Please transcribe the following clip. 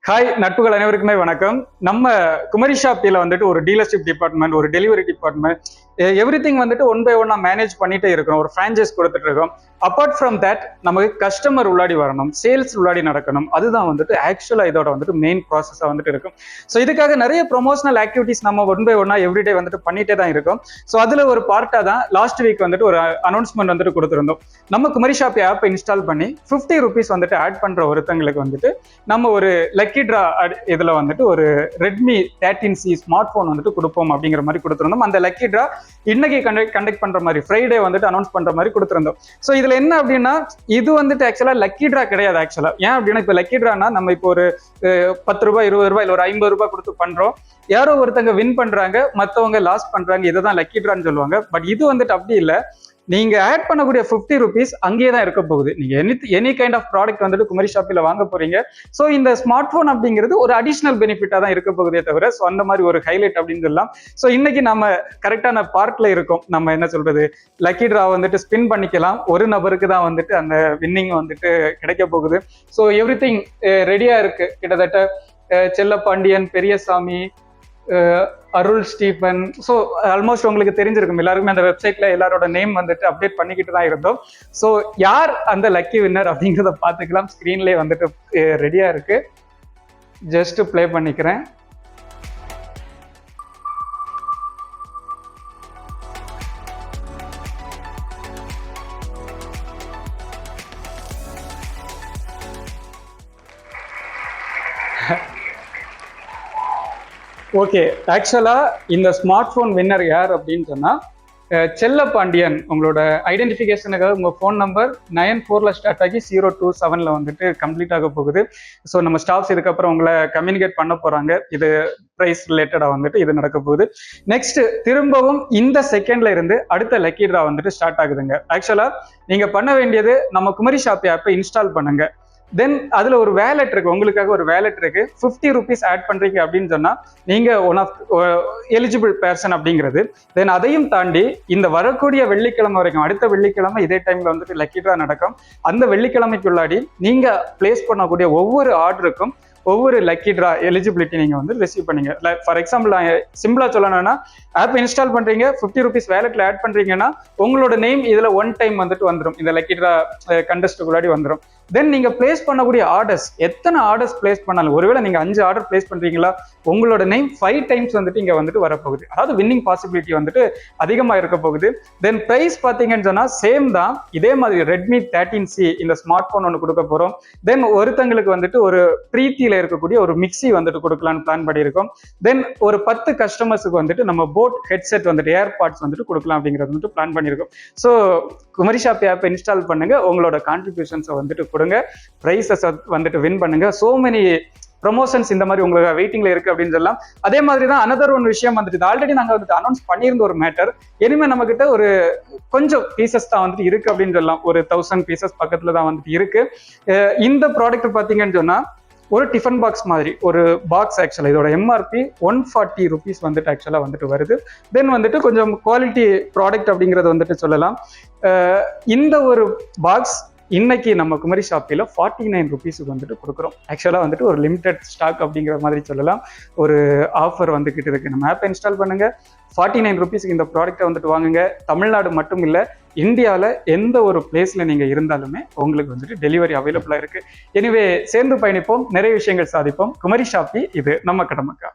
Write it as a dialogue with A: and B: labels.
A: Hi நட்புகள் அனைவருக்குமே வணக்கம். நம்ம குமரி ஷாப்பில் வந்துட்டு ஒரு டீலர்ஷிப் டிபார்ட்மெண்ட், ஒரு டெலிவரி டிபார்ட்மெண்ட், எவ்ரிதிங் வந்துட்டு ஒன் பை ஒன்னா மேனேஜ் பண்ணிட்டே இருக்கிறோம். ஒரு ஃப்ரான்ச்சைஸ் கொடுத்துட்டு இருக்கோம். அப்பார்ட் ஃப்ரம் தட் நமக்கு கஸ்டமர் உள்ளாடி வரணும், சேல்ஸ் உள்ளாடி நடக்கணும். அதுதான் வந்துட்டு ஆக்சுவலா இதோட வந்துட்டு மெயின் ப்ராசஸா வந்துட்டு இருக்கும். ஸோ இதுக்காக நிறைய ப்ரொமோஷனல் ஆக்டிவிட்டிஸ் நம்ம ஒன் பை ஒன்னா எவ்ரிடே வந்துட்டு பண்ணிட்டே தான் இருக்கும். ஸோ அதுல ஒரு பார்ட்டா தான் லாஸ்ட் வீக் வந்துட்டு ஒரு அனௌன்ஸ்மெண்ட் வந்துட்டு கொடுத்துருந்தோம். நம்ம குமரி ஷாப் ஆப்பை இன்ஸ்டால் பண்ணி 50 rupees வந்துட்டு ஆட் பண்ற ஒருத்தங்களுக்கு வந்துட்டு நம்ம ஒரு லக்கி ட்ரா இதுல வந்துட்டு ஒரு ரெட்மி 13C ஸ்மார்ட் போன் வந்துட்டு கொடுப்போம் அப்படிங்கிற மாதிரி கொடுத்துருந்தோம். அந்த லக்கி ட்ரா இன்னைக்கு கண்டக்ட் பண்ற மாதிரி ஃப்ரைடே வந்துட்டு அனௌன்ஸ் பண்ற மாதிரி கொடுத்துருந்தோம். ஸோ இதுல என்ன அப்படின்னா இது வந்துட்டு ஆக்சுவலா லக்கி ட்ரா கிடையாது. ஆக்சுவலா ஏன் அப்படின்னா இப்ப லக்கி ட்ரானா நம்ம இப்போ ஒரு 10 ரூபாய் 20 ரூபாய் இல்ல ஒரு 50 ரூபாய் கொடுத்து பண்றோம். யாரோ ஒருத்தங்க வின் பண்றாங்க, மத்தவங்க லாஸ் பண்றாங்க. இதுதான் லக்கி ட்ரான்னு சொல்லுவாங்க. பட் இது வந்துட்டு அப்படி இல்லை. நீங்க ஆட் பண்ணக்கூடிய 50 rupees அங்கேயே தான் இருக்க போகுது. நீங்க எனி கைண்ட் ஆஃப் ப்ராடக்ட் வந்துட்டு குமரி ஷாப்பில் வாங்க போறீங்க. ஸோ இந்த ஸ்மார்ட் போன் அப்படிங்கிறது ஒரு அடிஷனல் பெனிஃபிட்டா தான் இருக்க போகுதே தவிர ஸோ அந்த மாதிரி ஒரு ஹைலைட் அப்படின்னு சொல்லலாம். ஸோ இன்னைக்கு நம்ம கரெக்டான பார்ட்ல இருக்கோம். நம்ம என்ன சொல்றது, லக்கி ட்ரா வந்துட்டு ஸ்பின் பண்ணிக்கலாம். ஒரு நபருக்கு தான் வந்துட்டு அந்த வின்னிங் வந்துட்டு கிடைக்க போகுது. ஸோ எவ்ரிதிங் ரெடியா இருக்கு. கிட்டத்தட்ட செல்லப்பாண்டியன், பெரியசாமி, அருள் ஸ்டீபன், ஸோ ஆல்மோஸ்ட் உங்களுக்கு தெரிஞ்சிருக்கும். எல்லாருக்குமே அந்த வெப்சைட்ல எல்லாரோட நேம் வந்துட்டு அப்டேட் பண்ணிக்கிட்டு தான் இருந்தோம். ஸோ யார் அந்த லக்கி வின்னர் அப்படிங்கிறத பார்த்துக்கலாம். ஸ்க்ரீன்லேயே வந்துட்டு ரெடியா இருக்கு. ஜஸ்ட் பிளே பண்ணிக்கிறேன். ஓகே, ஆக்சுவலா இந்த ஸ்மார்ட் போன் வின்னர் யார் அப்படின்னு சொன்னா செல்லப்பாண்டியன். உங்களோட ஐடென்டிஃபிகேஷனுக்காக உங்க ஃபோன் நம்பர் 94 ஸ்டார்ட் ஆகி 027 வந்துட்டு கம்ப்ளீட் ஆக போகுது. ஸோ நம்ம ஸ்டாஃப்ஸ் இதுக்கப்புறம் உங்களை கம்யூனிகேட் பண்ண போறாங்க. இது பிரைஸ் ரிலேட்டடா வந்துட்டு இது நடக்க போகுது. நெக்ஸ்ட் திரும்பவும் இந்த செகண்ட்ல இருந்து அடுத்த லக்கி ட்ரா வந்துட்டு ஸ்டார்ட் ஆகுதுங்க. ஆக்சுவலா நீங்க பண்ண வேண்டியது நம்ம குமரி ஷாப் ஆப்பை இன்ஸ்டால் பண்ணுங்க. தென் அதுல ஒரு வேலெட் இருக்கு, உங்களுக்காக ஒரு வேலெட் இருக்கு. 50 rupees ஆட் பண்றீங்க அப்படின்னு சொன்னா நீங்க ஒன் ஆஃப் எலிஜிபிள் பர்சன் அப்படிங்கிறது. தென் அதையும் தாண்டி இந்த வரக்கூடிய வெள்ளிக்கிழமை வரைக்கும், அடுத்த வெள்ளிக்கிழமை இதே டைம்ல வந்துட்டு லக்கி ட்ரா நடக்கும். அந்த வெள்ளிக்கிழமைக்குள்ளாடி நீங்க பிளேஸ் பண்ணக்கூடிய ஒவ்வொரு ஆர்டருக்கும் ஒவ்வொரு லக்கி ட்ரா எலிஜிபிலிட்டி நீங்க வந்து ரிசீவ் பண்ணீங்க. ஃபார் எக்ஸாம்பிள் சிம்பிளா சொல்லணும்னா ஆப் இன்ஸ்டால் பண்றீங்க, 50 rupees வேலெட்ல ஆட் பண்றீங்கன்னா உங்களோட நேம் இதுல ஒன் டைம் வந்துட்டு வந்துடும். இந்த லக்கி ட்ரா கண்டஸ்டுக்குள்ளாடி வந்துடும். தென் நீங்க பிளேஸ் பண்ணக்கூடிய ஆர்டர்ஸ், எத்தனை ஆர்டர்ஸ் பிளேஸ் பண்ணாலும், ஒருவேளை நீங்க 5 ஆர்டர் பிளேஸ் பண்றீங்களா, உங்களோட நேம் 5 times வந்துட்டு இங்க வந்துட்டு வரப்போகுது. அதாவது வின்னிங் பாசிபிலிட்டி வந்துட்டு அதிகமா இருக்க போகுது. தென் பிரைஸ் பாத்தீங்கன்னு சொன்னா சேம் தான். இதே மாதிரி ரெட்மி 13C இந்த ஸ்மார்ட் போன் ஒன்று கொடுக்க போறோம். தென் ஒருத்தங்களுக்கு வந்துட்டு ஒரு பிரீத்தியில இருக்கக்கூடிய ஒரு மிக்சி வந்துட்டு கொடுக்கலான்னு பிளான் பண்ணியிருக்கோம். தென் ஒரு 10 கஸ்டமர்ஸுக்கு வந்துட்டு நம்ம போட் ஹெட்செட் வந்துட்டு ஏர்பாட்ஸ் வந்துட்டு கொடுக்கலாம் அப்படிங்கிறது வந்துட்டு பிளான் பண்ணியிருக்கோம். ஸோ குமரி ஷாப் ஆப்பை இன்ஸ்டால் பண்ணுங்க, உங்களோட கான்ட்ரிபியூஷன்ஸை வந்துட்டு கொடுங்க, பிரைசஸ் வந்துட்டு வின் பண்ணுங்க. சோ மெனி ப்ரொமோஷன்ஸ் இந்த மாதிரி உங்களுக்கு வெயிட்டிங்ல இருக்கு அப்படின்னு சொல்லலாம். அதே மாதிரி தான் அனதர் ஒன் விஷயம் வந்துட்டு ஆல்ரெடி நாங்க வந்துட்டு அனௌன்ஸ் பண்ணியிருந்த ஒரு மேட்டர். இனிமே நம்ம கிட்ட ஒரு கொஞ்சம் பீசஸ் தான் வந்துட்டு இருக்கு அப்படின்னு சொல்லலாம். ஒரு 1000 பீசஸ் பக்கத்துல தான் வந்துட்டு இருக்கு. இந்த ப்ராடக்ட் பாத்தீங்கன்னு சொன்னா ஒரு டிஃபன் பாக்ஸ் மாதிரி ஒரு பாக்ஸ். ஆக்சுவலா இதோட எம்ஆர்பி 140 rupees வந்துட்டு ஆக்சுவலா வந்துட்டு வருது. தென் வந்துட்டு கொஞ்சம் குவாலிட்டி ப்ராடக்ட் அப்படிங்கறது வந்துட்டு சொல்லலாம். இந்த ஒரு பாக்ஸ் இன்னைக்கு நம்ம குமரி ஷாப்பில் 49 rupees வந்துட்டு கொடுக்குறோம். ஆக்சுவலா வந்துட்டு ஒரு லிமிடெட் ஸ்டாக் அப்படிங்கிற மாதிரி சொல்லலாம். ஒரு ஆஃபர் வந்துகிட்டு இருக்கு. நம்ம ஆப்பை இன்ஸ்டால் பண்ணுங்க, 49 rupees இந்த ப்ராடக்ட்டை வந்துட்டு வாங்குங்க. தமிழ்நாடு மட்டும் இல்லை, இந்தியாவில் எந்த ஒரு பிளேஸ்ல நீங்க இருந்தாலுமே உங்களுக்கு வந்துட்டு டெலிவரி அவைலபிளா இருக்கு. எனிவே சேர்ந்து பயணிப்போம், நிறைய விஷயங்கள் சாதிப்போம். குமரி ஷாப்பி, இது நம்ம கடமைக்கா.